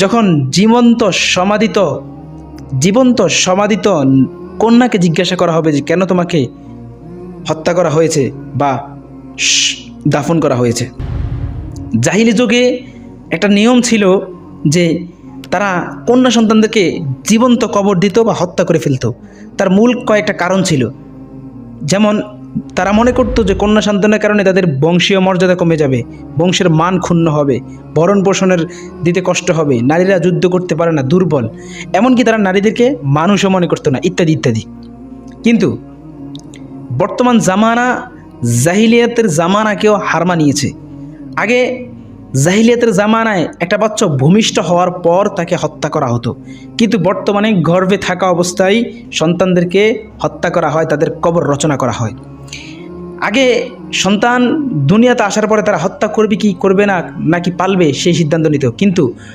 যখন জীবন্ত সমাধিত কন্যাকে জিজ্ঞাসা করা হবে যে কেন তোমাকে হত্যা করা হয়েছে বা দাফন করা হয়েছে। জাহিলি যুগে একটা নিয়ম ছিল যে তারা কন্যা সন্তানদেরকে জীবন্ত কবর দিত বা হত্যা করে ফেলত। তার মূল কয়েকটা কারণ ছিল। যেমন তারা মনে করতো যে কন্যা সন্তানের কারণে তাদের বংশীয় মর্যাদা কমে যাবে, বংশের মান ক্ষুণ্ণ হবে, ভরণ পোষণের দিতে কষ্ট হবে, নারীরা যুদ্ধ করতে পারে না, দুর্বল, এমনকি তারা নারীদেরকে মানুষও মনে করতো না, ইত্যাদি ইত্যাদি। কিন্তু বর্তমান জামানা জাহিলিয়াতের জামানাকেও হার মানিয়েছে। আগে জাহিলিয়াতের জামানায় একটা বাচ্চা ভূমিষ্ঠ হওয়ার পর তাকে হত্যা করা হতো, কিন্তু বর্তমানে গর্ভে থাকা অবস্থায় সন্তানদেরকে হত্যা করা হয়, তাদের কবর রচনা করা হয়। আগে সন্তান দুনিয়াতে আসার পরে তারা হত্যা করবে কি করবে না, নাকি পালবে সেই সিদ্ধান্ত নিত, কিন্তু